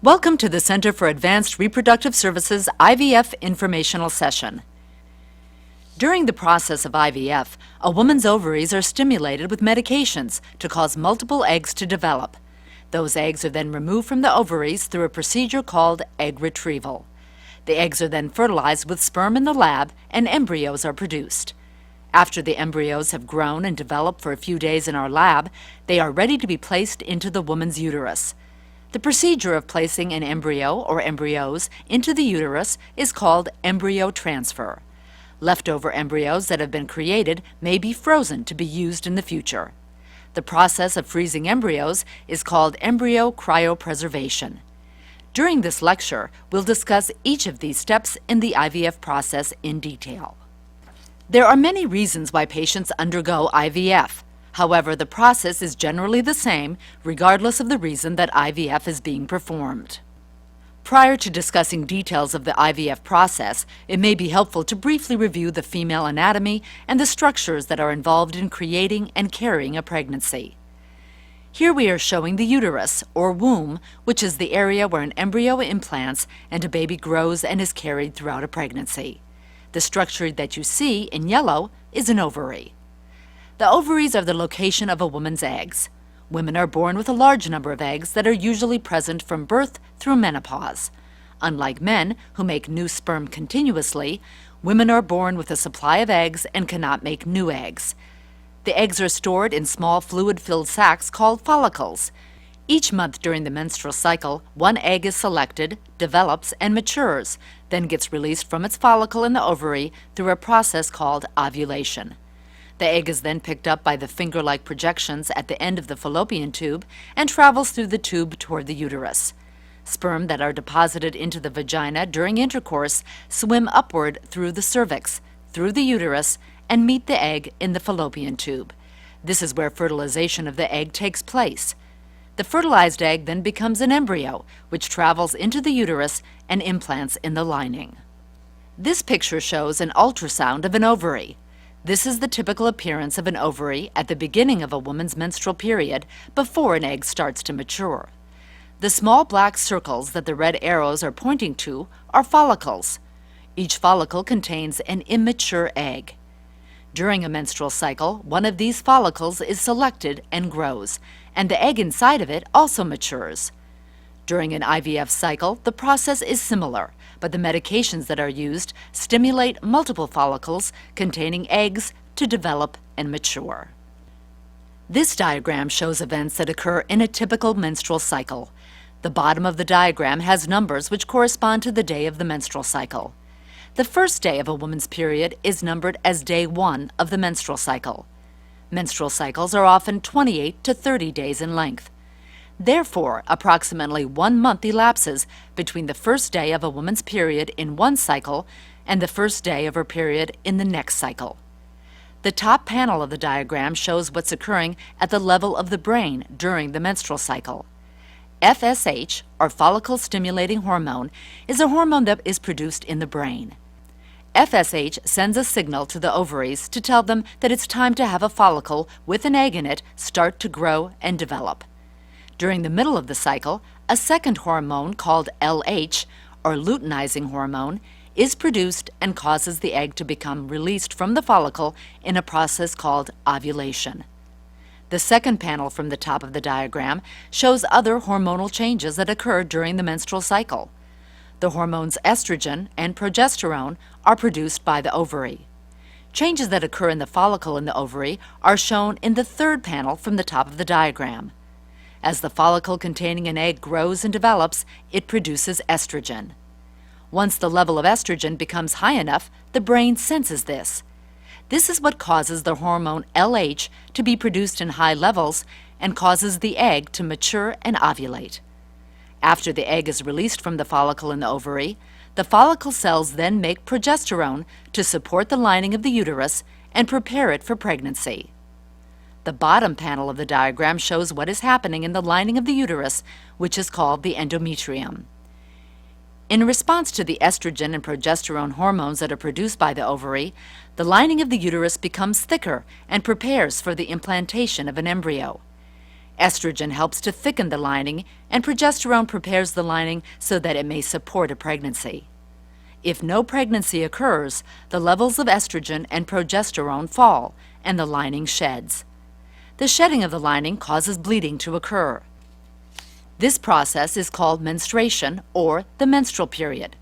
Welcome to the Center for Advanced Reproductive Services IVF informational session. During the process of IVF, a woman's ovaries are stimulated with medications to cause multiple eggs to develop. Those eggs are then removed from the ovaries through a procedure called egg retrieval. The eggs are then fertilized with sperm in the lab and embryos are produced. After the embryos have grown and developed for a few days in our lab, they are ready to be placed into the woman's uterus. The procedure of placing an embryo or embryos into the uterus is called embryo transfer. Leftover embryos that have been created may be frozen to be used in the future. The process of freezing embryos is called embryo cryopreservation. During this lecture, we'll discuss each of these steps in the IVF process in detail. There are many reasons why patients undergo IVF. However, the process is generally the same, regardless of the reason that IVF is being performed. Prior to discussing details of the IVF process, it may be helpful to briefly review the female anatomy and the structures that are involved in creating and carrying a pregnancy. Here we are showing the uterus, or womb, which is the area where an embryo implants and a baby grows and is carried throughout a pregnancy. The structure that you see in yellow is an ovary. The ovaries are the location of a woman's eggs. Women are born with a large number of eggs that are usually present from birth through menopause. Unlike men, who make new sperm continuously, women are born with a supply of eggs and cannot make new eggs. The eggs are stored in small fluid-filled sacs called follicles. Each month during the menstrual cycle, one egg is selected, develops, and matures, then gets released from its follicle in the ovary through a process called ovulation. The egg is then picked up by the finger-like projections at the end of the fallopian tube and travels through the tube toward the uterus. Sperm that are deposited into the vagina during intercourse swim upward through the cervix, through the uterus, and meet the egg in the fallopian tube. This is where fertilization of the egg takes place. The fertilized egg then becomes an embryo, which travels into the uterus and implants in the lining. This picture shows an ultrasound of an ovary. This is the typical appearance of an ovary at the beginning of a woman's menstrual period before an egg starts to mature. The small black circles that the red arrows are pointing to are follicles. Each follicle contains an immature egg. During a menstrual cycle, one of these follicles is selected and grows, and the egg inside of it also matures. During an IVF cycle, the process is similar, but the medications that are used stimulate multiple follicles containing eggs to develop and mature. This diagram shows events that occur in a typical menstrual cycle. The bottom of the diagram has numbers which correspond to the day of the menstrual cycle. The first day of a woman's period is numbered as day 1 of the menstrual cycle. Menstrual cycles are often 28 to 30 days in length. Therefore, approximately 1 month elapses between the first day of a woman's period in one cycle and the first day of her period in the next cycle. The top panel of the diagram shows what's occurring at the level of the brain during the menstrual cycle. FSH, or follicle-stimulating hormone, is a hormone that is produced in the brain. FSH sends a signal to the ovaries to tell them that it's time to have a follicle with an egg in it start to grow and develop. During the middle of the cycle, a second hormone called LH, or luteinizing hormone, is produced and causes the egg to become released from the follicle in a process called ovulation. The second panel from the top of the diagram shows other hormonal changes that occur during the menstrual cycle. The hormones estrogen and progesterone are produced by the ovary. Changes that occur in the follicle in the ovary are shown in the third panel from the top of the diagram. As the follicle containing an egg grows and develops, it produces estrogen. Once the level of estrogen becomes high enough, the brain senses this. This is what causes the hormone LH to be produced in high levels and causes the egg to mature and ovulate. After the egg is released from the follicle in the ovary, the follicle cells then make progesterone to support the lining of the uterus and prepare it for pregnancy. The bottom panel of the diagram shows what is happening in the lining of the uterus, which is called the endometrium. In response to the estrogen and progesterone hormones that are produced by the ovary, the lining of the uterus becomes thicker and prepares for the implantation of an embryo. Estrogen helps to thicken the lining, and progesterone prepares the lining so that it may support a pregnancy. If no pregnancy occurs, the levels of estrogen and progesterone fall, and the lining sheds. The shedding of the lining causes bleeding to occur. This process is called menstruation or the menstrual period.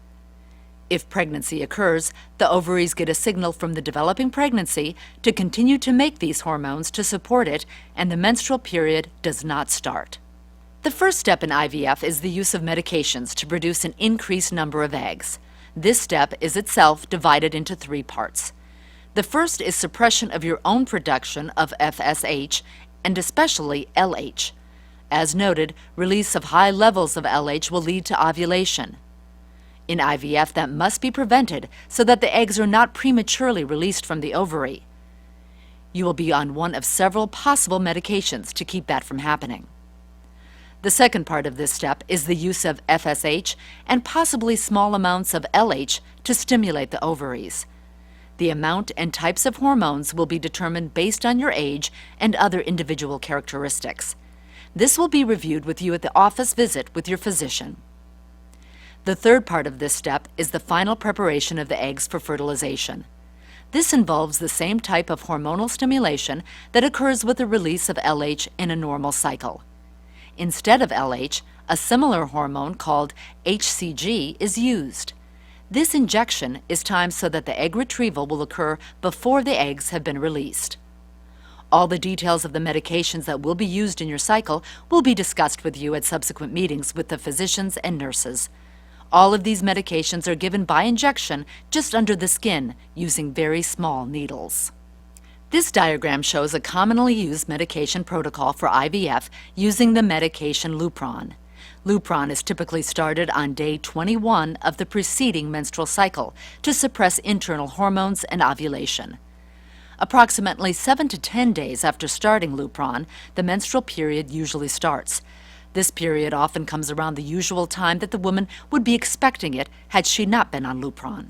If pregnancy occurs, the ovaries get a signal from the developing pregnancy to continue to make these hormones to support it, and the menstrual period does not start. The first step in IVF is the use of medications to produce an increased number of eggs. This step is itself divided into 3 parts. The first is suppression of your own production of FSH and especially LH. As noted, release of high levels of LH will lead to ovulation. In IVF, that must be prevented so that the eggs are not prematurely released from the ovary. You will be on one of several possible medications to keep that from happening. The second part of this step is the use of FSH and possibly small amounts of LH to stimulate the ovaries. The amount and types of hormones will be determined based on your age and other individual characteristics. This will be reviewed with you at the office visit with your physician. The third part of this step is the final preparation of the eggs for fertilization. This involves the same type of hormonal stimulation that occurs with the release of LH in a normal cycle. Instead of LH, a similar hormone called HCG is used. This injection is timed so that the egg retrieval will occur before the eggs have been released. All the details of the medications that will be used in your cycle will be discussed with you at subsequent meetings with the physicians and nurses. All of these medications are given by injection just under the skin using very small needles. This diagram shows a commonly used medication protocol for IVF using the medication Lupron. Lupron is typically started on day 21 of the preceding menstrual cycle to suppress internal hormones and ovulation. Approximately 7 to 10 days after starting Lupron, the menstrual period usually starts. This period often comes around the usual time that the woman would be expecting it had she not been on Lupron.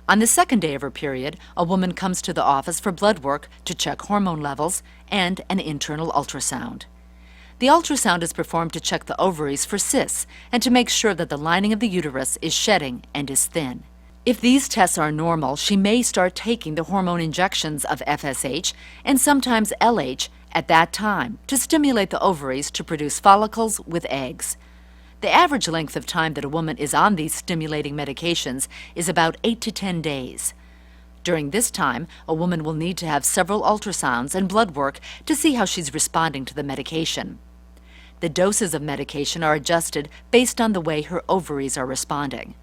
On the second day of her period, a woman comes to the office for blood work to check hormone levels and an internal ultrasound. The ultrasound is performed to check the ovaries for cysts and to make sure that the lining of the uterus is shedding and is thin. If these tests are normal, she may start taking the hormone injections of FSH and sometimes LH at that time to stimulate the ovaries to produce follicles with eggs. The average length of time that a woman is on these stimulating medications is about 8 to 10 days. During this time, a woman will need to have several ultrasounds and blood work to see how she's responding to the medication. The doses of medication are adjusted based on the way her ovaries are responding.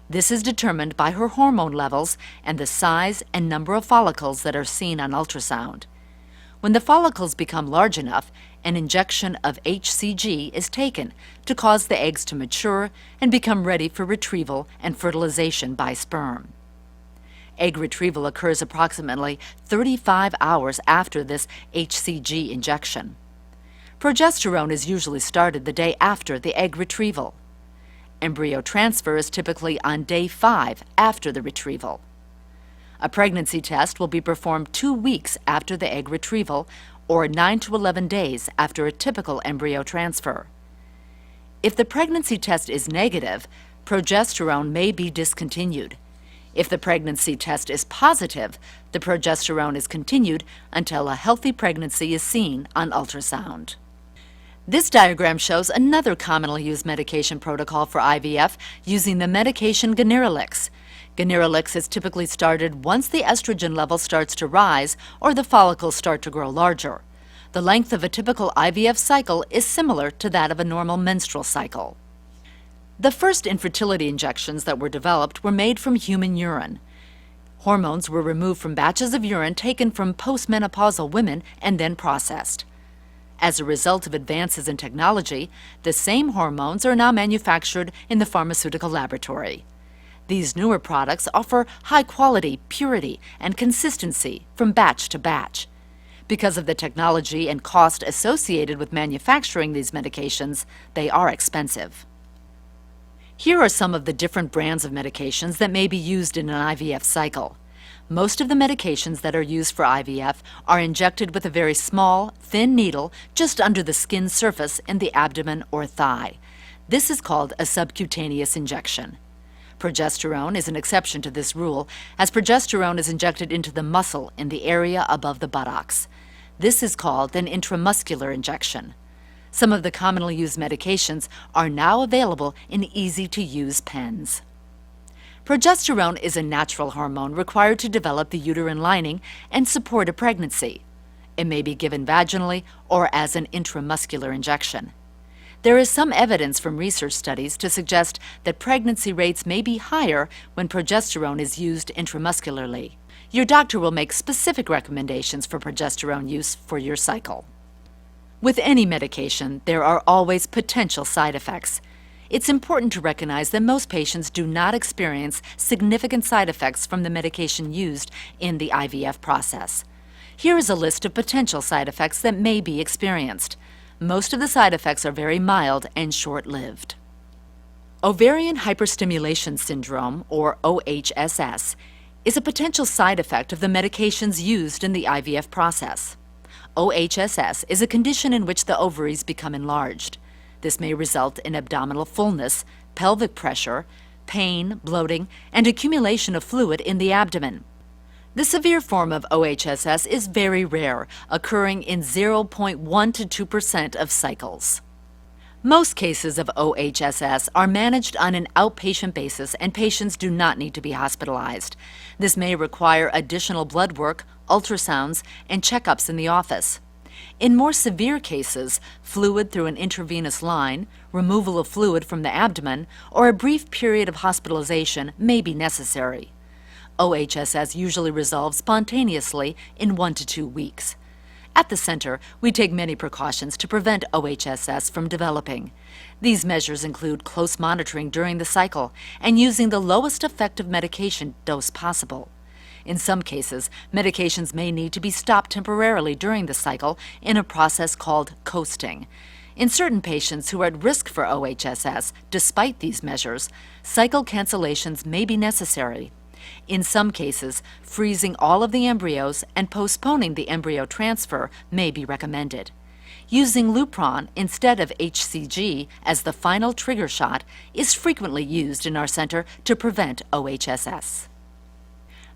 This is determined by her hormone levels and the size and number of follicles that are seen on ultrasound. When the follicles become large enough, an injection of HCG is taken to cause the eggs to mature and become ready for retrieval and fertilization by sperm. Egg retrieval occurs approximately 35 hours after this HCG injection. Progesterone is usually started the day after the egg retrieval. Embryo transfer is typically on day 5 after the retrieval. A pregnancy test will be performed 2 weeks after the egg retrieval or 9 to 11 days after a typical embryo transfer. If the pregnancy test is negative, progesterone may be discontinued. If the pregnancy test is positive, the progesterone is continued until a healthy pregnancy is seen on ultrasound. This diagram shows another commonly used medication protocol for IVF using the medication Ganirelix. Ganirelix is typically started once the estrogen level starts to rise or the follicles start to grow larger. The length of a typical IVF cycle is similar to that of a normal menstrual cycle. The first infertility injections that were developed were made from human urine. Hormones were removed from batches of urine taken from postmenopausal women and then processed. As a result of advances in technology, the same hormones are now manufactured in the pharmaceutical laboratory. These newer products offer high quality, purity, and consistency from batch to batch. Because of the technology and cost associated with manufacturing these medications, they are expensive. Here are some of the different brands of medications that may be used in an IVF cycle. Most of the medications that are used for IVF are injected with a very small, thin needle just under the skin surface in the abdomen or thigh. This is called a subcutaneous injection. Progesterone is an exception to this rule, as progesterone is injected into the muscle in the area above the buttocks. This is called an intramuscular injection. Some of the commonly used medications are now available in easy-to-use pens. Progesterone is a natural hormone required to develop the uterine lining and support a pregnancy. It may be given vaginally or as an intramuscular injection. There is some evidence from research studies to suggest that pregnancy rates may be higher when progesterone is used intramuscularly. Your doctor will make specific recommendations for progesterone use for your cycle. With any medication, there are always potential side effects. It's important to recognize that most patients do not experience significant side effects from the medication used in the IVF process. Here is a list of potential side effects that may be experienced. Most of the side effects are very mild and short-lived. Ovarian hyperstimulation syndrome, or OHSS, is a potential side effect of the medications used in the IVF process. OHSS is a condition in which the ovaries become enlarged. This may result in abdominal fullness, pelvic pressure, pain, bloating, and accumulation of fluid in the abdomen. The severe form of OHSS is very rare, occurring in 0.1 to 2% of cycles. Most cases of OHSS are managed on an outpatient basis and patients do not need to be hospitalized. This may require additional blood work, ultrasounds, and checkups in the office. In more severe cases, fluid through an intravenous line, removal of fluid from the abdomen, or a brief period of hospitalization may be necessary. OHSS usually resolves spontaneously in 1 to 2 weeks. At the center, we take many precautions to prevent OHSS from developing. These measures include close monitoring during the cycle and using the lowest effective medication dose possible. In some cases, medications may need to be stopped temporarily during the cycle in a process called coasting. In certain patients who are at risk for OHSS, despite these measures, cycle cancellations may be necessary. In some cases, freezing all of the embryos and postponing the embryo transfer may be recommended. Using Lupron instead of HCG as the final trigger shot is frequently used in our center to prevent OHSS.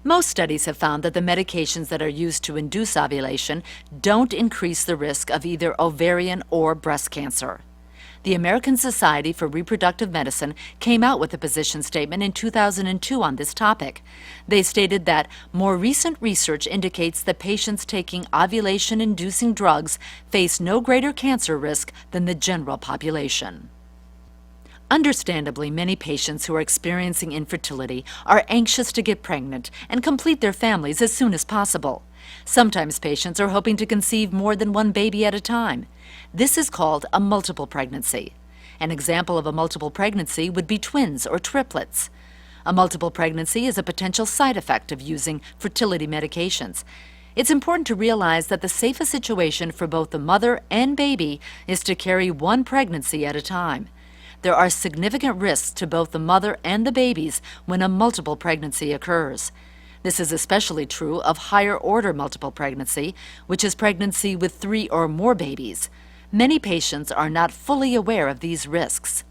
Most studies have found that the medications that are used to induce ovulation don't increase the risk of either ovarian or breast cancer. The American Society for Reproductive Medicine came out with a position statement in 2002 on this topic. They stated that more recent research indicates that patients taking ovulation-inducing drugs face no greater cancer risk than the general population. Understandably, many patients who are experiencing infertility are anxious to get pregnant and complete their families as soon as possible. Sometimes patients are hoping to conceive more than one baby at a time. This is called a multiple pregnancy. An example of a multiple pregnancy would be twins or triplets. A multiple pregnancy is a potential side effect of using fertility medications. It's important to realize that the safest situation for both the mother and baby is to carry one pregnancy at a time. There are significant risks to both the mother and the babies when a multiple pregnancy occurs. This is especially true of higher-order multiple pregnancy, which is pregnancy with 3 or more babies. Many patients are not fully aware of these risks.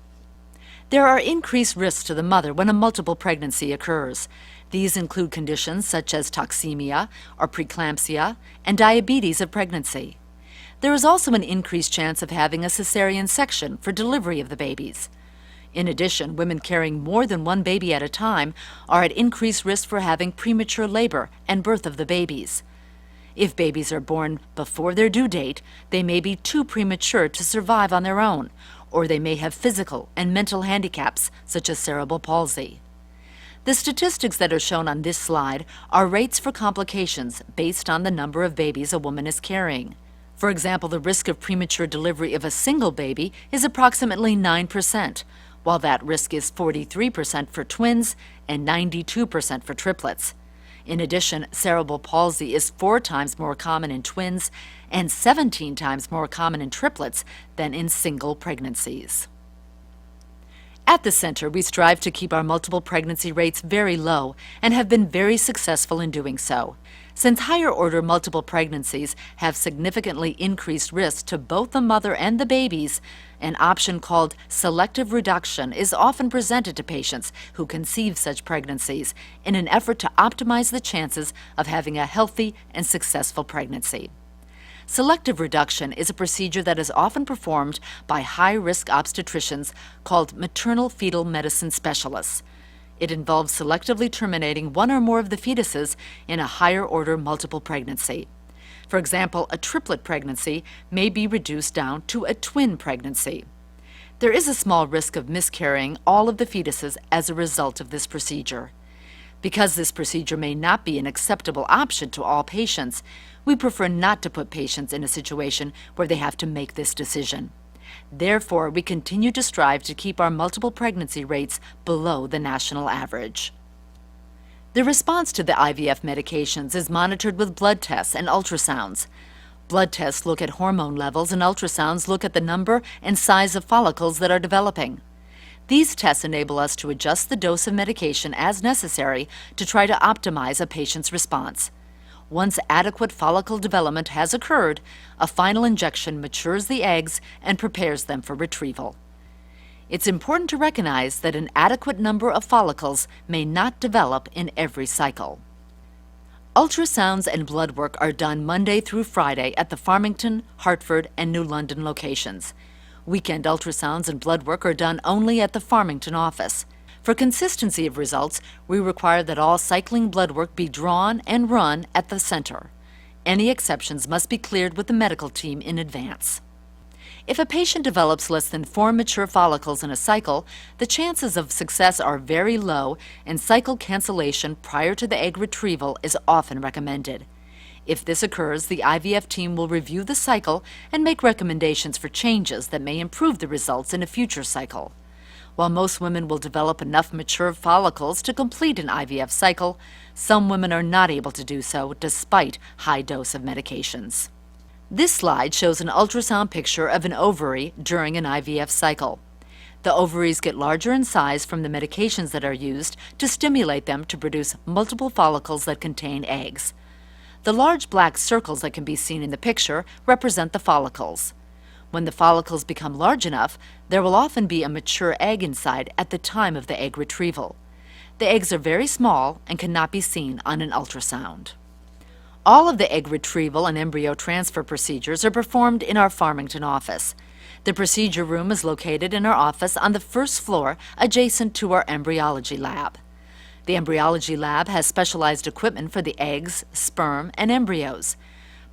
There are increased risks to the mother when a multiple pregnancy occurs. These include conditions such as toxemia or preeclampsia and diabetes of pregnancy. There is also an increased chance of having a cesarean section for delivery of the babies. In addition, women carrying more than one baby at a time are at increased risk for having premature labor and birth of the babies. If babies are born before their due date, they may be too premature to survive on their own, or they may have physical and mental handicaps such as cerebral palsy. The statistics that are shown on this slide are rates for complications based on the number of babies a woman is carrying. For example, the risk of premature delivery of a single baby is approximately 9%, while that risk is 43% for twins and 92% for triplets. In addition, cerebral palsy is 4 times more common in twins and 17 times more common in triplets than in single pregnancies. At the center, we strive to keep our multiple pregnancy rates very low and have been very successful in doing so. Since higher-order multiple pregnancies have significantly increased risk to both the mother and the babies, an option called selective reduction is often presented to patients who conceive such pregnancies in an effort to optimize the chances of having a healthy and successful pregnancy. Selective reduction is a procedure that is often performed by high-risk obstetricians called maternal-fetal medicine specialists. It involves selectively terminating one or more of the fetuses in a higher-order multiple pregnancy. For example, a triplet pregnancy may be reduced down to a twin pregnancy. There is a small risk of miscarrying all of the fetuses as a result of this procedure. Because this procedure may not be an acceptable option to all patients, we prefer not to put patients in a situation where they have to make this decision. Therefore, we continue to strive to keep our multiple pregnancy rates below the national average. The response to the IVF medications is monitored with blood tests and ultrasounds. Blood tests look at hormone levels and ultrasounds look at the number and size of follicles that are developing. These tests enable us to adjust the dose of medication as necessary to try to optimize a patient's response. Once adequate follicle development has occurred, a final injection matures the eggs and prepares them for retrieval. It's important to recognize that an adequate number of follicles may not develop in every cycle. Ultrasounds and blood work are done Monday through Friday at the Farmington, Hartford, and New London locations. Weekend ultrasounds and blood work are done only at the Farmington office. For consistency of results, we require that all cycling blood work be drawn and run at the center. Any exceptions must be cleared with the medical team in advance. If a patient develops less than 4 mature follicles in a cycle, the chances of success are very low and cycle cancellation prior to the egg retrieval is often recommended. If this occurs, the IVF team will review the cycle and make recommendations for changes that may improve the results in a future cycle. While most women will develop enough mature follicles to complete an IVF cycle, some women are not able to do so despite high dose of medications. This slide shows an ultrasound picture of an ovary during an IVF cycle. The ovaries get larger in size from the medications that are used to stimulate them to produce multiple follicles that contain eggs. The large black circles that can be seen in the picture represent the follicles. When the follicles become large enough, there will often be a mature egg inside at the time of the egg retrieval. The eggs are very small and cannot be seen on an ultrasound. All of the egg retrieval and embryo transfer procedures are performed in our Farmington office. The procedure room is located in our office on the first floor adjacent to our embryology lab. The embryology lab has specialized equipment for the eggs, sperm, and embryos.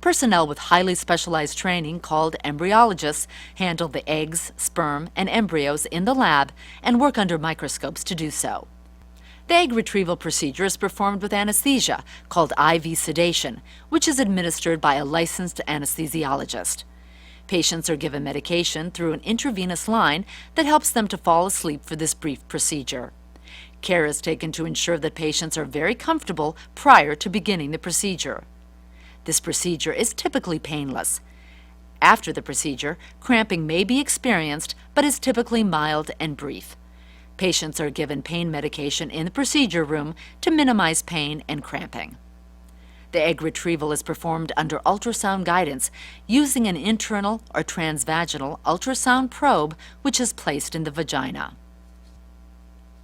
Personnel with highly specialized training called embryologists handle the eggs, sperm, and embryos in the lab and work under microscopes to do so. The egg retrieval procedure is performed with anesthesia called IV sedation, which is administered by a licensed anesthesiologist. Patients are given medication through an intravenous line that helps them to fall asleep for this brief procedure. Care is taken to ensure that patients are very comfortable prior to beginning the procedure. This procedure is typically painless. After the procedure, cramping may be experienced, but is typically mild and brief. Patients are given pain medication in the procedure room to minimize pain and cramping. The egg retrieval is performed under ultrasound guidance using an internal or transvaginal ultrasound probe which is placed in the vagina.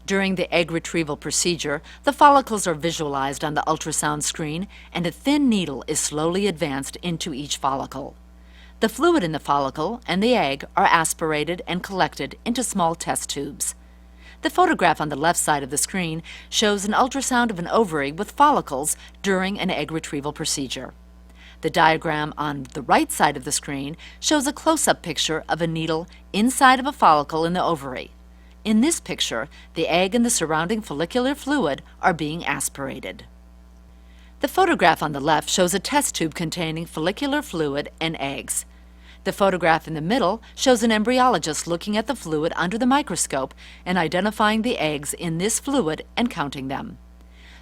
During the egg retrieval procedure, the follicles are visualized on the ultrasound screen and a thin needle is slowly advanced into each follicle. The fluid in the follicle and the egg are aspirated and collected into small test tubes. The photograph on the left side of the screen shows an ultrasound of an ovary with follicles during an egg retrieval procedure. The diagram on the right side of the screen shows a close-up picture of a needle inside of a follicle in the ovary. In this picture, the egg and the surrounding follicular fluid are being aspirated. The photograph on the left shows a test tube containing follicular fluid and eggs. The photograph in the middle shows an embryologist looking at the fluid under the microscope and identifying the eggs in this fluid and counting them.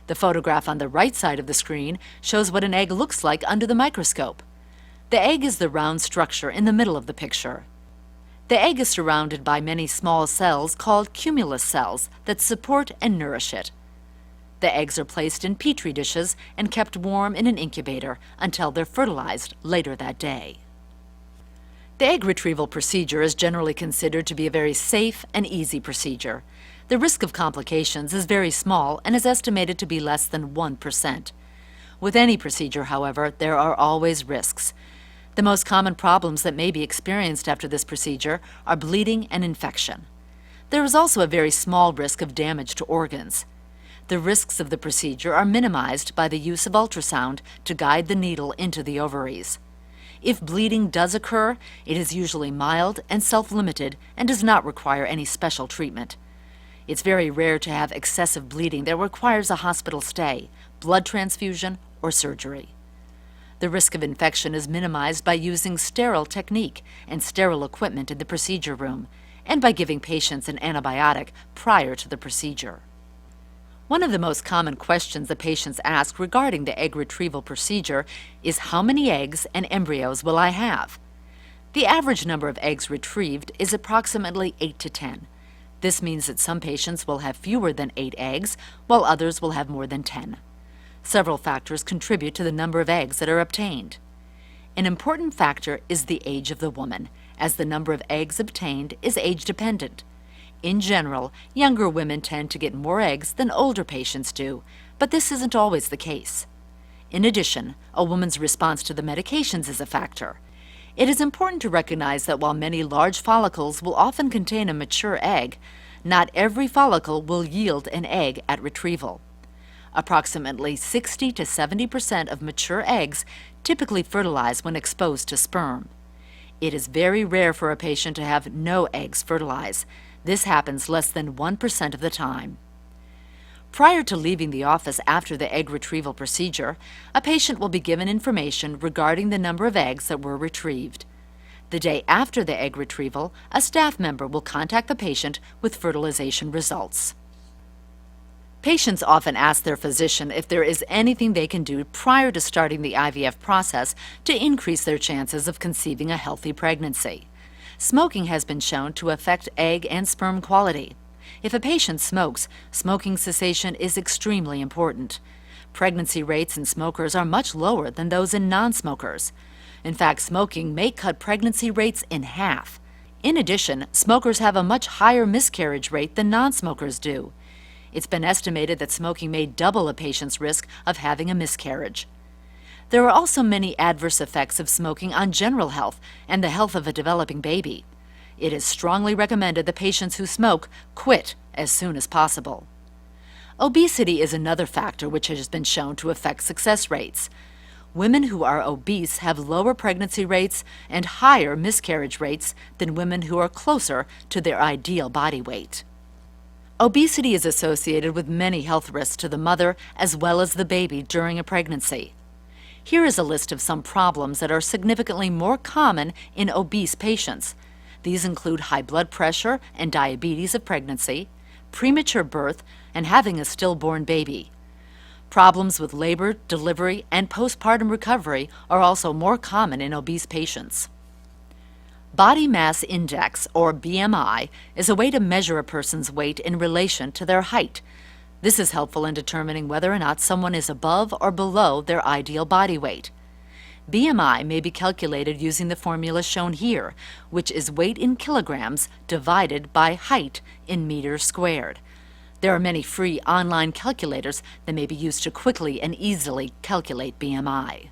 The photograph on the right side of the screen shows what an egg looks like under the microscope. The egg is the round structure in the middle of the picture. The egg is surrounded by many small cells called cumulus cells that support and nourish it. The eggs are placed in petri dishes and kept warm in an incubator until they're fertilized later that day. The egg retrieval procedure is generally considered to be a very safe and easy procedure. The risk of complications is very small and is estimated to be less than 1%. With any procedure, however, there are always risks. The most common problems that may be experienced after this procedure are bleeding and infection. There is also a very small risk of damage to organs. The risks of the procedure are minimized by the use of ultrasound to guide the needle into the ovaries. If bleeding does occur, it is usually mild and self-limited and does not require any special treatment. It's very rare to have excessive bleeding that requires a hospital stay, blood transfusion, or surgery. The risk of infection is minimized by using sterile technique and sterile equipment in the procedure room, and by giving patients an antibiotic prior to the procedure. One of the most common questions that patients ask regarding the egg retrieval procedure is how many eggs and embryos will I have? The average number of eggs retrieved is approximately 8 to 10. This means that some patients will have fewer than 8 eggs, while others will have more than 10. Several factors contribute to the number of eggs that are obtained. An important factor is the age of the woman, as the number of eggs obtained is age-dependent. In general, younger women tend to get more eggs than older patients do, but this isn't always the case. In addition, a woman's response to the medications is a factor. It is important to recognize that while many large follicles will often contain a mature egg, not every follicle will yield an egg at retrieval. Approximately 60 to 70% of mature eggs typically fertilize when exposed to sperm. It is very rare for a patient to have no eggs fertilize. This happens less than 1% of the time. Prior to leaving the office after the egg retrieval procedure, a patient will be given information regarding the number of eggs that were retrieved. The day after the egg retrieval, a staff member will contact the patient with fertilization results. Patients often ask their physician if there is anything they can do prior to starting the IVF process to increase their chances of conceiving a healthy pregnancy. Smoking has been shown to affect egg and sperm quality. If a patient smokes, smoking cessation is extremely important. Pregnancy rates in smokers are much lower than those in non-smokers. In fact, smoking may cut pregnancy rates in half. In addition, smokers have a much higher miscarriage rate than non-smokers do. It's been estimated that smoking may double a patient's risk of having a miscarriage. There are also many adverse effects of smoking on general health and the health of a developing baby. It is strongly recommended that patients who smoke quit as soon as possible. Obesity is another factor which has been shown to affect success rates. Women who are obese have lower pregnancy rates and higher miscarriage rates than women who are closer to their ideal body weight. Obesity is associated with many health risks to the mother as well as the baby during a pregnancy. Here is a list of some problems that are significantly more common in obese patients. These include high blood pressure and diabetes of pregnancy, premature birth, and having a stillborn baby. Problems with labor, delivery, and postpartum recovery are also more common in obese patients. Body mass index, or BMI, is a way to measure a person's weight in relation to their height. This is helpful in determining whether or not someone is above or below their ideal body weight. BMI may be calculated using the formula shown here, which is weight in kilograms divided by height in meters squared. There are many free online calculators that may be used to quickly and easily calculate BMI.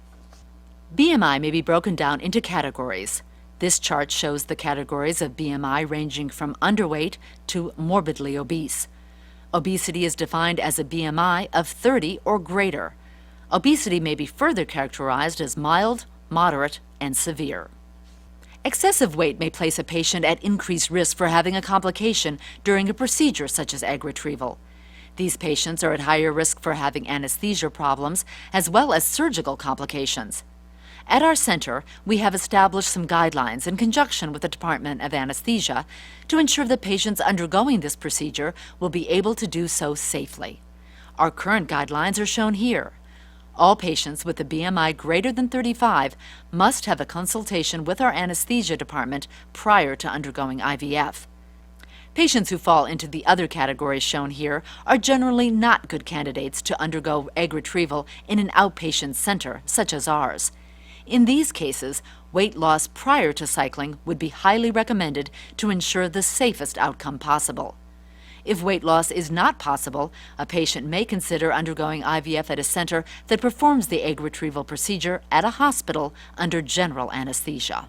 BMI may be broken down into categories. This chart shows the categories of BMI ranging from underweight to morbidly obese. Obesity is defined as a BMI of 30 or greater. Obesity may be further characterized as mild, moderate, and severe. Excessive weight may place a patient at increased risk for having a complication during a procedure such as egg retrieval. These patients are at higher risk for having anesthesia problems as well as surgical complications. At our center, we have established some guidelines in conjunction with the Department of Anesthesia to ensure that patients undergoing this procedure will be able to do so safely. Our current guidelines are shown here. All patients with a BMI greater than 35 must have a consultation with our anesthesia department prior to undergoing IVF. Patients who fall into the other categories shown here are generally not good candidates to undergo egg retrieval in an outpatient center, such as ours. In these cases, weight loss prior to cycling would be highly recommended to ensure the safest outcome possible. If weight loss is not possible, a patient may consider undergoing IVF at a center that performs the egg retrieval procedure at a hospital under general anesthesia.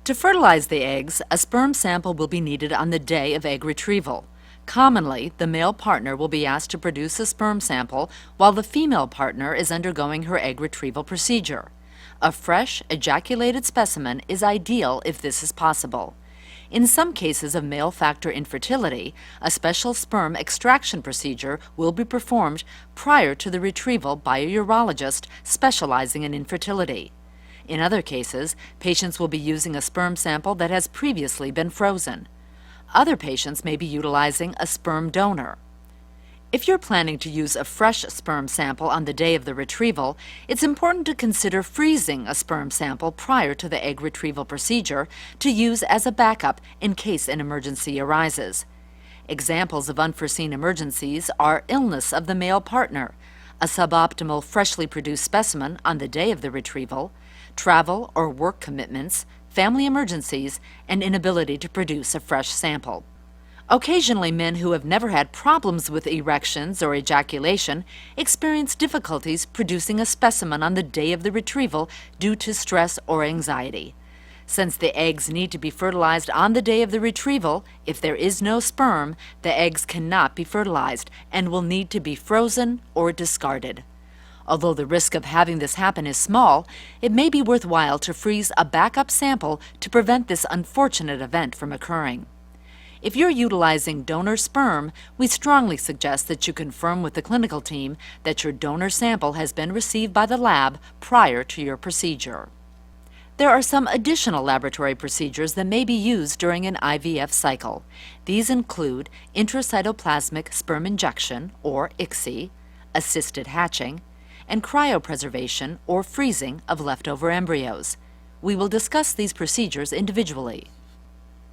To fertilize the eggs, a sperm sample will be needed on the day of egg retrieval. Commonly, the male partner will be asked to produce a sperm sample while the female partner is undergoing her egg retrieval procedure. A fresh, ejaculated specimen is ideal if this is possible. In some cases of male factor infertility, a special sperm extraction procedure will be performed prior to the retrieval by a urologist specializing in infertility. In other cases, patients will be using a sperm sample that has previously been frozen. Other patients may be utilizing a sperm donor. If you're planning to use a fresh sperm sample on the day of the retrieval, it's important to consider freezing a sperm sample prior to the egg retrieval procedure to use as a backup in case an emergency arises. Examples of unforeseen emergencies are illness of the male partner, a suboptimal freshly produced specimen on the day of the retrieval, travel or work commitments, family emergencies, and inability to produce a fresh sample. Occasionally, men who have never had problems with erections or ejaculation experience difficulties producing a specimen on the day of the retrieval due to stress or anxiety. Since the eggs need to be fertilized on the day of the retrieval, if there is no sperm, the eggs cannot be fertilized and will need to be frozen or discarded. Although the risk of having this happen is small, it may be worthwhile to freeze a backup sample to prevent this unfortunate event from occurring. If you're utilizing donor sperm, we strongly suggest that you confirm with the clinical team that your donor sample has been received by the lab prior to your procedure. There are some additional laboratory procedures that may be used during an IVF cycle. These include intracytoplasmic sperm injection, or ICSI, assisted hatching, and cryopreservation or freezing of leftover embryos. We will discuss these procedures individually.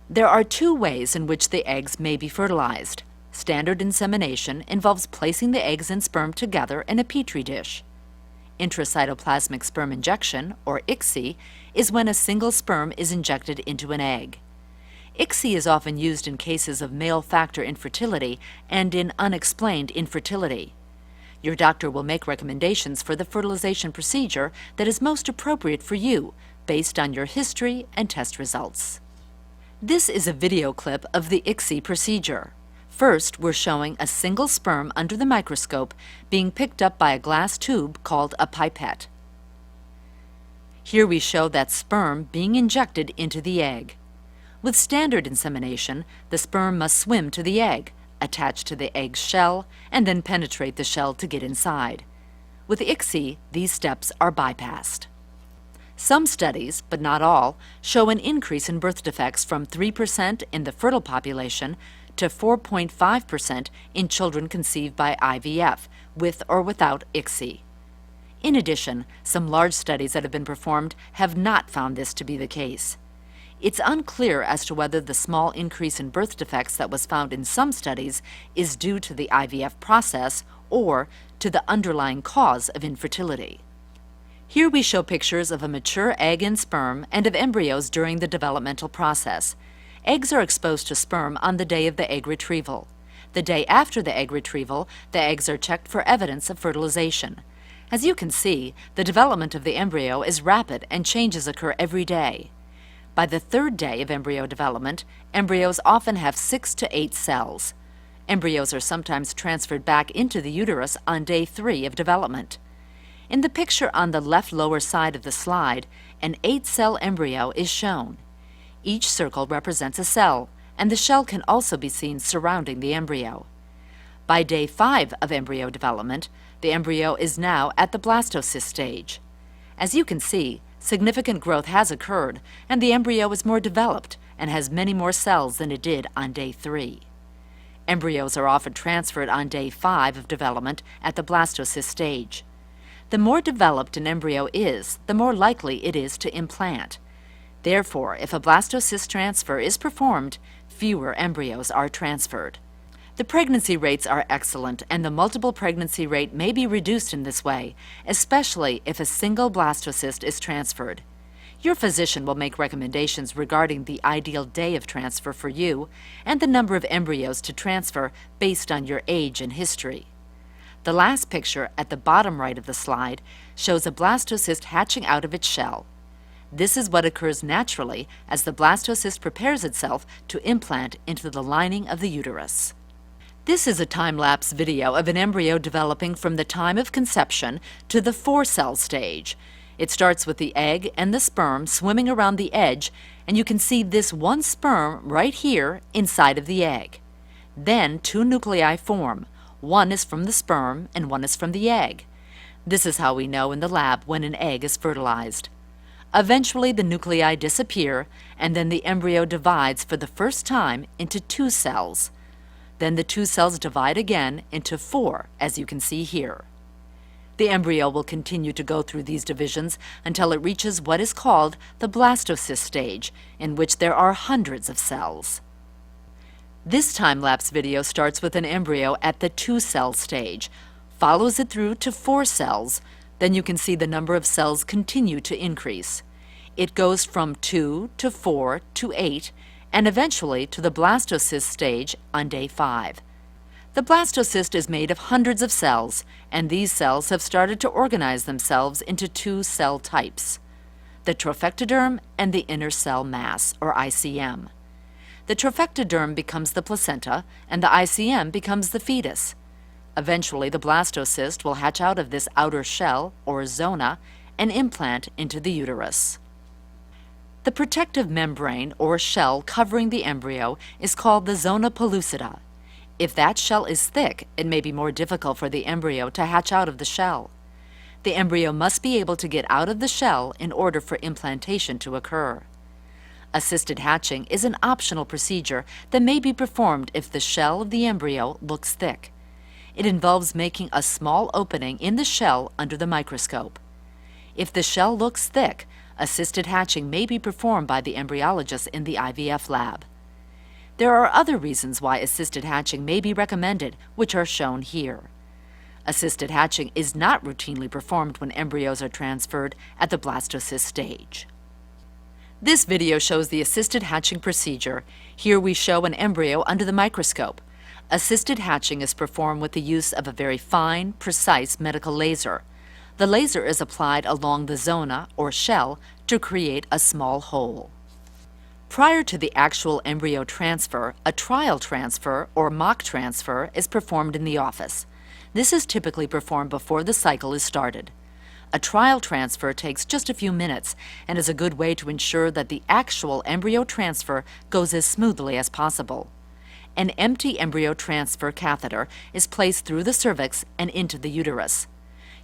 There are two ways in which the eggs may be fertilized. Standard insemination involves placing the eggs and sperm together in a petri dish. Intracytoplasmic sperm injection, or ICSI, is when a single sperm is injected into an egg. ICSI is often used in cases of male factor infertility and in unexplained infertility. Your doctor will make recommendations for the fertilization procedure that is most appropriate for you based on your history and test results. This is a video clip of the ICSI procedure. First, we're showing a single sperm under the microscope being picked up by a glass tube called a pipette. Here we show that sperm being injected into the egg. With standard insemination, the sperm must swim to the egg, attach to the egg's shell, and then penetrate the shell to get inside. With ICSI, these steps are bypassed. Some studies, but not all, show an increase in birth defects from 3% in the fertile population to 4.5% in children conceived by IVF, with or without ICSI. In addition, some large studies that have been performed have not found this to be the case. It's unclear as to whether the small increase in birth defects that was found in some studies is due to the IVF process or to the underlying cause of infertility. Here we show pictures of a mature egg and sperm and of embryos during the developmental process. Eggs are exposed to sperm on the day of the egg retrieval. The day after the egg retrieval, the eggs are checked for evidence of fertilization. As you can see, the development of the embryo is rapid and changes occur every day. By the third day of embryo development, embryos often have 6 to 8 cells. Embryos are sometimes transferred back into the uterus on day 3 of development. In the picture on the left lower side of the slide, an 8-cell embryo is shown. Each circle represents a cell, and the shell can also be seen surrounding the embryo. By day 5 of embryo development, the embryo is now at the blastocyst stage. As you can see, significant growth has occurred, and the embryo is more developed and has many more cells than it did on day 3. Embryos are often transferred on day 5 of development at the blastocyst stage. The more developed an embryo is, the more likely it is to implant. Therefore, if a blastocyst transfer is performed, fewer embryos are transferred. The pregnancy rates are excellent, and the multiple pregnancy rate may be reduced in this way, especially if a single blastocyst is transferred. Your physician will make recommendations regarding the ideal day of transfer for you and the number of embryos to transfer based on your age and history. The last picture at the bottom right of the slide shows a blastocyst hatching out of its shell. This is what occurs naturally as the blastocyst prepares itself to implant into the lining of the uterus. This is a time-lapse video of an embryo developing from the time of conception to the 4-cell stage. It starts with the egg and the sperm swimming around the edge, and you can see this one sperm right here inside of the egg. Then 2 nuclei form. One is from the sperm and one is from the egg. This is how we know in the lab when an egg is fertilized. Eventually the nuclei disappear, and then the embryo divides for the first time into 2 cells. Then the 2 cells divide again into 4, as you can see here. The embryo will continue to go through these divisions until it reaches what is called the blastocyst stage, in which there are hundreds of cells. This time-lapse video starts with an embryo at the 2-cell stage, follows it through to 4 cells, then you can see the number of cells continue to increase. It goes from 2 to 4 to 8, and eventually to the blastocyst stage on day 5. The blastocyst is made of hundreds of cells, and these cells have started to organize themselves into 2 cell types, the trophectoderm and the inner cell mass, or ICM. The trophectoderm becomes the placenta, and the ICM becomes the fetus. Eventually, the blastocyst will hatch out of this outer shell, or zona, and implant into the uterus. The protective membrane, or shell, covering the embryo is called the zona pellucida. If that shell is thick, it may be more difficult for the embryo to hatch out of the shell. The embryo must be able to get out of the shell in order for implantation to occur. Assisted hatching is an optional procedure that may be performed if the shell of the embryo looks thick. It involves making a small opening in the shell under the microscope. If the shell looks thick, assisted hatching may be performed by the embryologist in the IVF lab. There are other reasons why assisted hatching may be recommended, which are shown here. Assisted hatching is not routinely performed when embryos are transferred at the blastocyst stage. This video shows the assisted hatching procedure. Here we show an embryo under the microscope. Assisted hatching is performed with the use of a very fine, precise medical laser. The laser is applied along the zona, or shell, to create a small hole. Prior to the actual embryo transfer, a trial transfer, or mock transfer, is performed in the office. This is typically performed before the cycle is started. A trial transfer takes just a few minutes and is a good way to ensure that the actual embryo transfer goes as smoothly as possible. An empty embryo transfer catheter is placed through the cervix and into the uterus.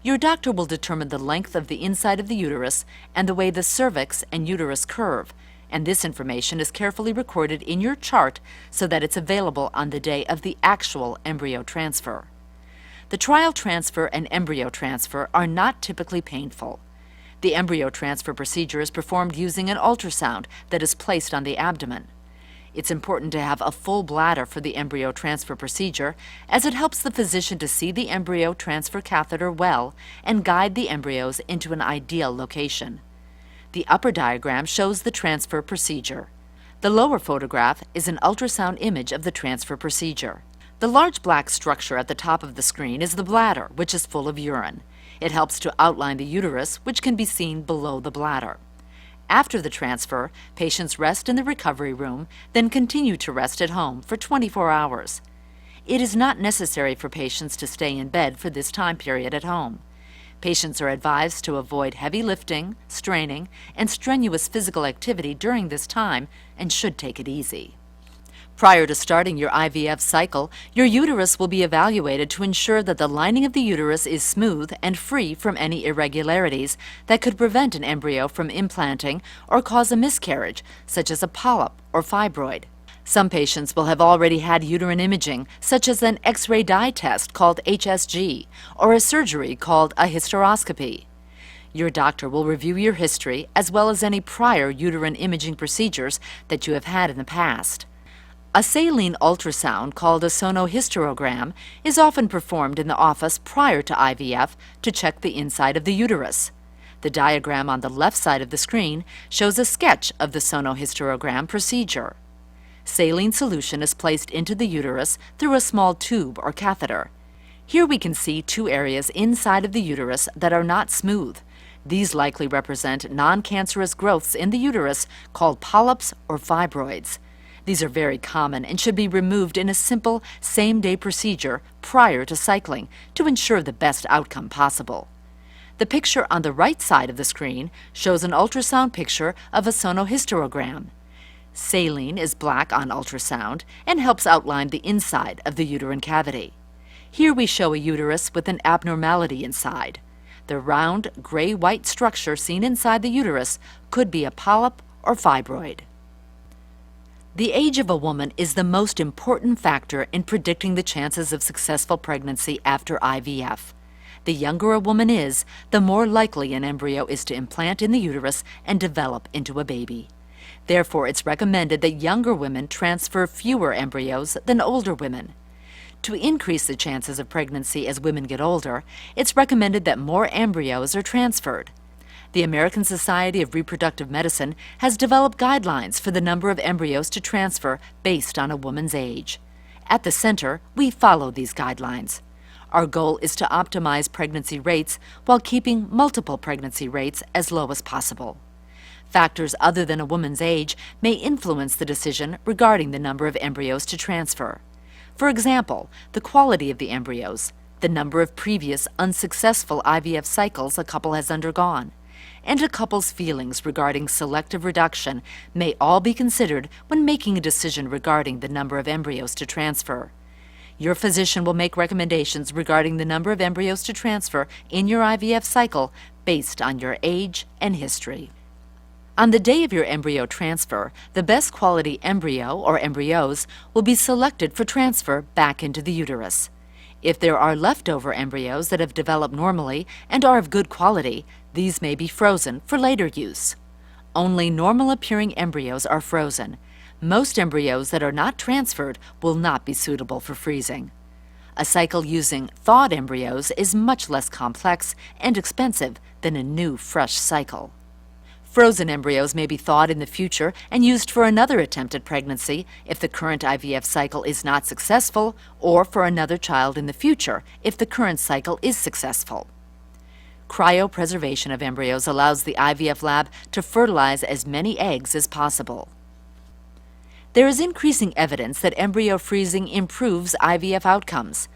Your doctor will determine the length of the inside of the uterus and the way the cervix and uterus curve, and this information is carefully recorded in your chart so that it's available on the day of the actual embryo transfer. The trial transfer and embryo transfer are not typically painful. The embryo transfer procedure is performed using an ultrasound that is placed on the abdomen. It's important to have a full bladder for the embryo transfer procedure, as it helps the physician to see the embryo transfer catheter well and guide the embryos into an ideal location. The upper diagram shows the transfer procedure. The lower photograph is an ultrasound image of the transfer procedure. The large black structure at the top of the screen is the bladder, which is full of urine. It helps to outline the uterus, which can be seen below the bladder. After the transfer, patients rest in the recovery room, then continue to rest at home for 24 hours. It is not necessary for patients to stay in bed for this time period at home. Patients are advised to avoid heavy lifting, straining, and strenuous physical activity during this time and should take it easy. Prior to starting your IVF cycle, your uterus will be evaluated to ensure that the lining of the uterus is smooth and free from any irregularities that could prevent an embryo from implanting or cause a miscarriage, such as a polyp or fibroid. Some patients will have already had uterine imaging, such as an X-ray dye test called HSG, or a surgery called a hysteroscopy. Your doctor will review your history as well as any prior uterine imaging procedures that you have had in the past. A saline ultrasound called a sonohysterogram is often performed in the office prior to IVF to check the inside of the uterus. The diagram on the left side of the screen shows a sketch of the sonohysterogram procedure. Saline solution is placed into the uterus through a small tube or catheter. Here we can see two areas inside of the uterus that are not smooth. These likely represent non-cancerous growths in the uterus called polyps or fibroids. These are very common and should be removed in a simple same-day procedure prior to cycling to ensure the best outcome possible. The picture on the right side of the screen shows an ultrasound picture of a sonohysterogram. Saline is black on ultrasound and helps outline the inside of the uterine cavity. Here we show a uterus with an abnormality inside. The round, gray-white structure seen inside the uterus could be a polyp or fibroid. The age of a woman is the most important factor in predicting the chances of successful pregnancy after IVF. The younger a woman is, the more likely an embryo is to implant in the uterus and develop into a baby. Therefore, it's recommended that younger women transfer fewer embryos than older women. To increase the chances of pregnancy as women get older, it's recommended that more embryos are transferred. The American Society of Reproductive Medicine has developed guidelines for the number of embryos to transfer based on a woman's age. At the center, we follow these guidelines. Our goal is to optimize pregnancy rates while keeping multiple pregnancy rates as low as possible. Factors other than a woman's age may influence the decision regarding the number of embryos to transfer. For example, the quality of the embryos, the number of previous unsuccessful IVF cycles a couple has undergone, and a couple's feelings regarding selective reduction may all be considered when making a decision regarding the number of embryos to transfer. Your physician will make recommendations regarding the number of embryos to transfer in your IVF cycle based on your age and history. On the day of your embryo transfer, the best quality embryo or embryos will be selected for transfer back into the uterus. If there are leftover embryos that have developed normally and are of good quality, these may be frozen for later use. Only normal-appearing embryos are frozen. Most embryos that are not transferred will not be suitable for freezing. A cycle using thawed embryos is much less complex and expensive than a new, fresh cycle. Frozen embryos may be thawed in the future and used for another attempt at pregnancy if the current IVF cycle is not successful, or for another child in the future if the current cycle is successful. Cryopreservation of embryos allows the IVF lab to fertilize as many eggs as possible. There is increasing evidence that embryo freezing improves IVF outcomes.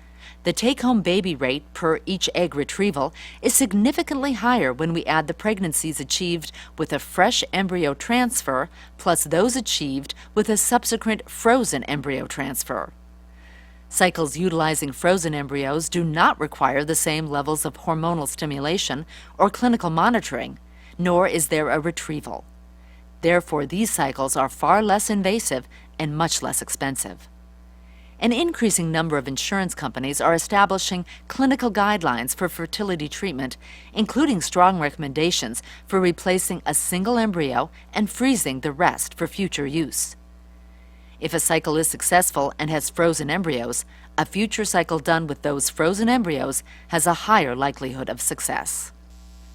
The take-home baby rate per each egg retrieval is significantly higher when we add the pregnancies achieved with a fresh embryo transfer plus those achieved with a subsequent frozen embryo transfer. Cycles utilizing frozen embryos do not require the same levels of hormonal stimulation or clinical monitoring, nor is there a retrieval. Therefore, these cycles are far less invasive and much less expensive. An increasing number of insurance companies are establishing clinical guidelines for fertility treatment, including strong recommendations for replacing a single embryo and freezing the rest for future use. If a cycle is successful and has frozen embryos, a future cycle done with those frozen embryos has a higher likelihood of success.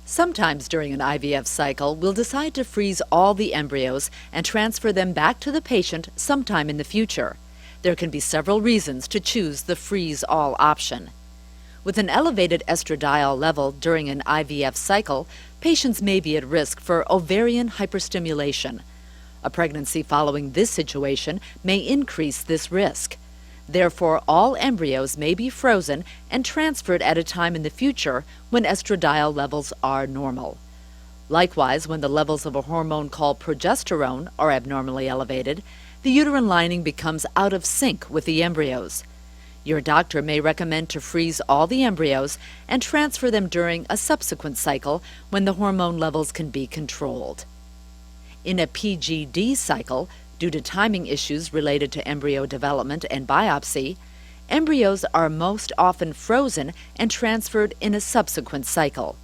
Sometimes during an IVF cycle, we'll decide to freeze all the embryos and transfer them back to the patient sometime in the future. There can be several reasons to choose the freeze-all option. With an elevated estradiol level during an IVF cycle, patients may be at risk for ovarian hyperstimulation. A pregnancy following this situation may increase this risk. Therefore, all embryos may be frozen and transferred at a time in the future when estradiol levels are normal. Likewise, when the levels of a hormone called progesterone are abnormally elevated, the uterine lining becomes out of sync with the embryos. Your doctor may recommend to freeze all the embryos and transfer them during a subsequent cycle when the hormone levels can be controlled. In a PGD cycle, Due to timing issues related to embryo development and biopsy, embryos are most often frozen and transferred in a subsequent cycle.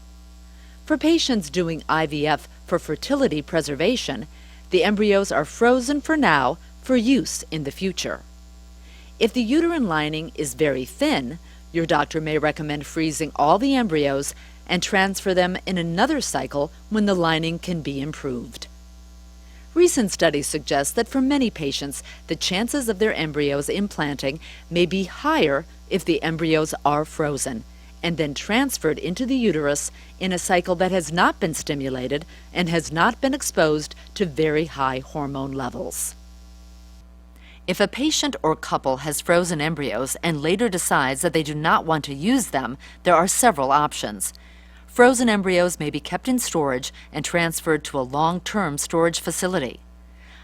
For patients doing IVF for fertility preservation, the embryos are frozen for now for use in the future. If the uterine lining is very thin, your doctor may recommend freezing all the embryos and transfer them in another cycle when the lining can be improved. Recent studies suggest that for many patients, the chances of their embryos implanting may be higher if the embryos are frozen and then transferred into the uterus in a cycle that has not been stimulated and has not been exposed to very high hormone levels. If a patient or couple has frozen embryos and later decides that they do not want to use them, there are several options. Frozen embryos may be kept in storage and transferred to a long-term storage facility.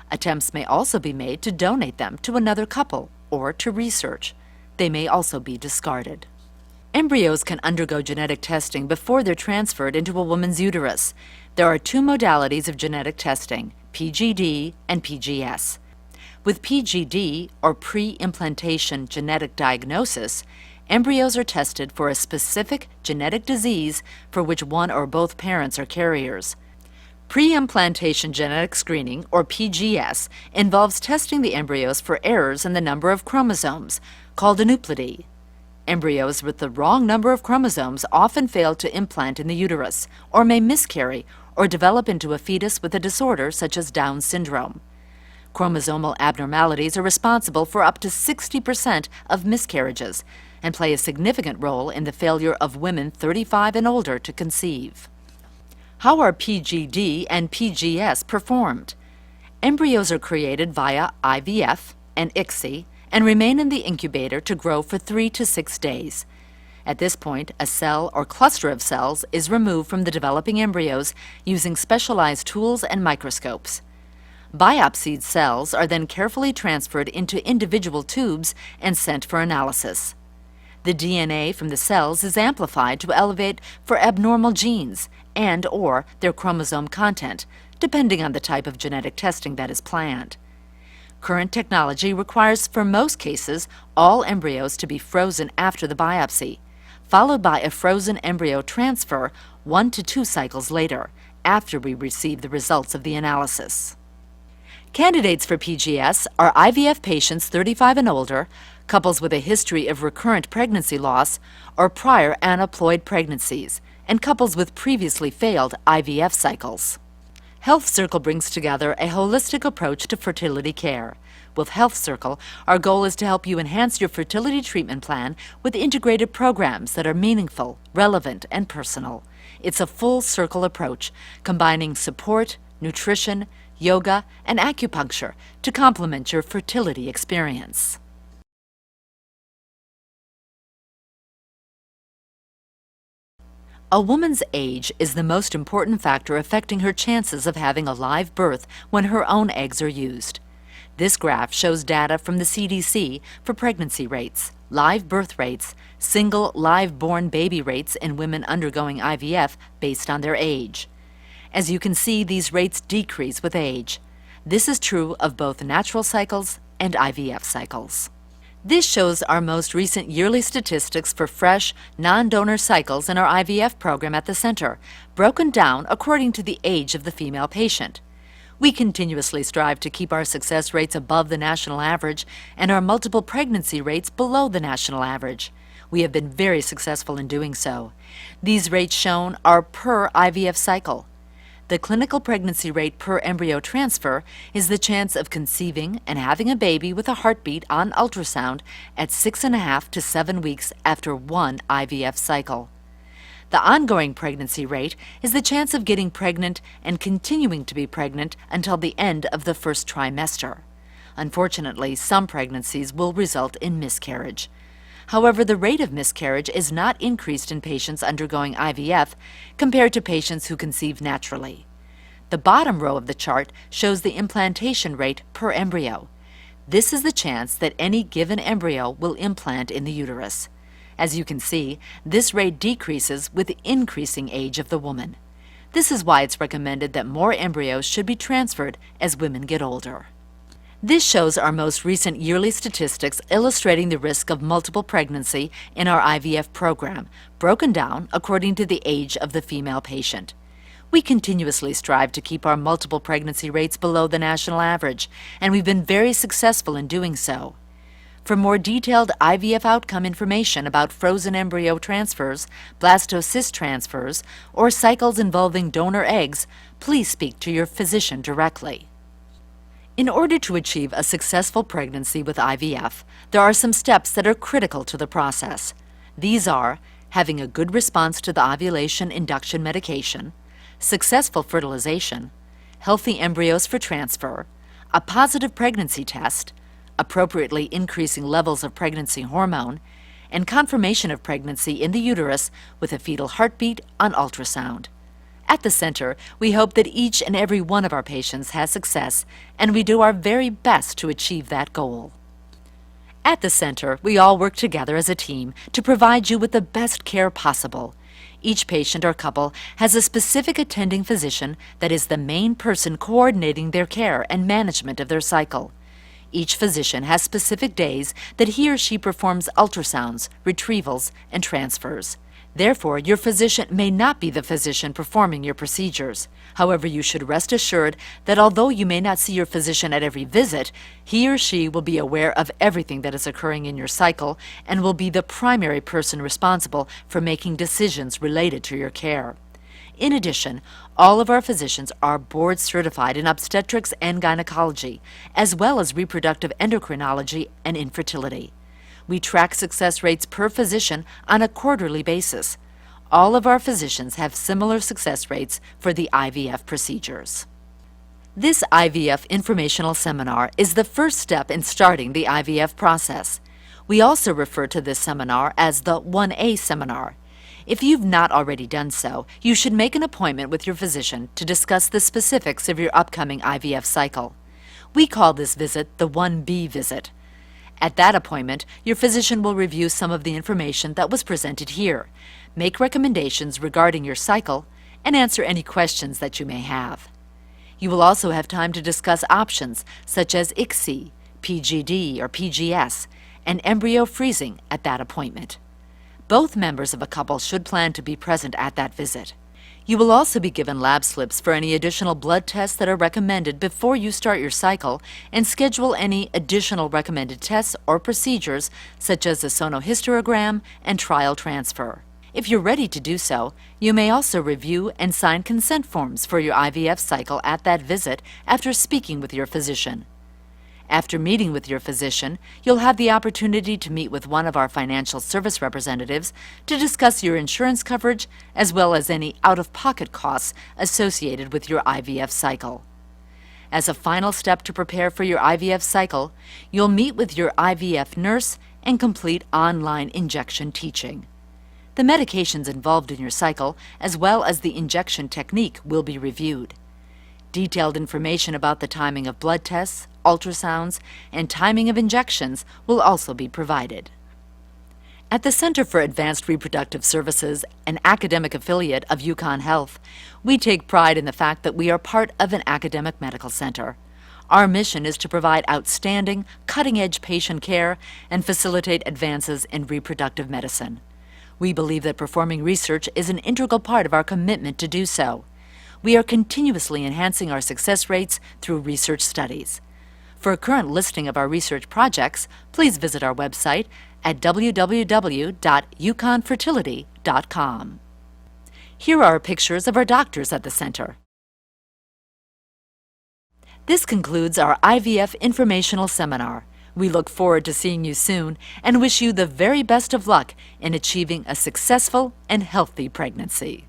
Attempts may also be made to donate them to another couple or to research. They may also be discarded. Embryos can undergo genetic testing before they're transferred into a woman's uterus. There are two modalities of genetic testing, PGD and PGS. With PGD, or pre-implantation genetic diagnosis, embryos are tested for a specific genetic disease for which one or both parents are carriers. Pre-implantation genetic screening, or PGS, involves testing the embryos for errors in the number of chromosomes, called aneuploidy. Embryos with the wrong number of chromosomes often fail to implant in the uterus, or may miscarry, or develop into a fetus with a disorder such as Down syndrome. Chromosomal abnormalities are responsible for up to 60% of miscarriages and play a significant role in the failure of women 35 and older to conceive. How are PGD and PGS performed? Embryos are created via IVF and ICSI and remain in the incubator to grow for 3 to 6 days. At this point, a cell or cluster of cells is removed from the developing embryos using specialized tools and microscopes. Biopsied cells are then carefully transferred into individual tubes and sent for analysis. The DNA from the cells is amplified to elevate for abnormal genes and/or their chromosome content, depending on the type of genetic testing that is planned. Current technology requires, for most cases, all embryos to be frozen after the biopsy, followed by a frozen embryo transfer 1 to 2 cycles later, after we receive the results of the analysis. Candidates for PGS are IVF patients 35 and older, couples with a history of recurrent pregnancy loss or prior aneuploid pregnancies, and couples with previously failed IVF cycles. Health Circle brings together a holistic approach to fertility care. With Health Circle, our goal is to help you enhance your fertility treatment plan with integrated programs that are meaningful, relevant, and personal. It's a full-circle approach, combining support, nutrition, yoga, and acupuncture to complement your fertility experience. A woman's age is the most important factor affecting her chances of having a live birth when her own eggs are used. This graph shows data from the CDC for pregnancy rates, live birth rates, single live-born baby rates in women undergoing IVF based on their age. As you can see, these rates decrease with age. This is true of both natural cycles and IVF cycles. This shows our most recent yearly statistics for fresh, non-donor cycles in our IVF program at the center, broken down according to the age of the female patient. We continuously strive to keep our success rates above the national average and our multiple pregnancy rates below the national average. We have been very successful in doing so. These rates shown are per IVF cycle. The clinical pregnancy rate per embryo transfer is the chance of conceiving and having a baby with a heartbeat on ultrasound at 6.5 to 7 weeks after one IVF cycle. The ongoing pregnancy rate is the chance of getting pregnant and continuing to be pregnant until the end of the first trimester. Unfortunately, some pregnancies will result in miscarriage. However, the rate of miscarriage is not increased in patients undergoing IVF compared to patients who conceive naturally. The bottom row of the chart shows the implantation rate per embryo. This is the chance that any given embryo will implant in the uterus. As you can see, this rate decreases with the increasing age of the woman. This is why it's recommended that more embryos should be transferred as women get older. This shows our most recent yearly statistics illustrating the risk of multiple pregnancy in our IVF program, broken down according to the age of the female patient. We continuously strive to keep our multiple pregnancy rates below the national average, and we've been very successful in doing so. For more detailed IVF outcome information about frozen embryo transfers, blastocyst transfers, or cycles involving donor eggs, please speak to your physician directly. In order to achieve a successful pregnancy with IVF, there are some steps that are critical to the process. These are having a good response to the ovulation induction medication, successful fertilization, healthy embryos for transfer, a positive pregnancy test, appropriately increasing levels of pregnancy hormone, and confirmation of pregnancy in the uterus with a fetal heartbeat on ultrasound. At the center, we hope that each and every one of our patients has success, and we do our very best to achieve that goal. At the center, we all work together as a team to provide you with the best care possible. Each patient or couple has a specific attending physician that is the main person coordinating their care and management of their cycle. Each physician has specific days that he or she performs ultrasounds, retrievals, and transfers. Therefore, your physician may not be the physician performing your procedures. However, you should rest assured that although you may not see your physician at every visit, he or she will be aware of everything that is occurring in your cycle and will be the primary person responsible for making decisions related to your care. In addition, all of our physicians are board certified in obstetrics and gynecology, as well as reproductive endocrinology and infertility. We track success rates per physician on a quarterly basis. All of our physicians have similar success rates for the IVF procedures. This IVF informational seminar is the first step in starting the IVF process. We also refer to this seminar as the 1A seminar. If you've not already done so, you should make an appointment with your physician to discuss the specifics of your upcoming IVF cycle. We call this visit the 1B visit. At that appointment, your physician will review some of the information that was presented here, make recommendations regarding your cycle, and answer any questions that you may have. You will also have time to discuss options such as ICSI, PGD or PGS, and embryo freezing at that appointment. Both members of a couple should plan to be present at that visit. You will also be given lab slips for any additional blood tests that are recommended before you start your cycle and schedule any additional recommended tests or procedures such as a sonohysterogram and trial transfer. If you're ready to do so, you may also review and sign consent forms for your IVF cycle at that visit after speaking with your physician. After meeting with your physician, you'll have the opportunity to meet with one of our financial service representatives to discuss your insurance coverage as well as any out-of-pocket costs associated with your IVF cycle. As a final step to prepare for your IVF cycle, you'll meet with your IVF nurse and complete online injection teaching. The medications involved in your cycle, as well as the injection technique, will be reviewed. Detailed information about the timing of blood tests, ultrasounds, and timing of injections will also be provided. At the Center for Advanced Reproductive Services, an academic affiliate of UConn Health, we take pride in the fact that we are part of an academic medical center. Our mission is to provide outstanding, cutting-edge patient care and facilitate advances in reproductive medicine. We believe that performing research is an integral part of our commitment to do so. We are continuously enhancing our success rates through research studies. For a current listing of our research projects, please visit our website at www.uconnfertility.com. Here are pictures of our doctors at the center. This concludes our IVF informational seminar. We look forward to seeing you soon and wish you the very best of luck in achieving a successful and healthy pregnancy.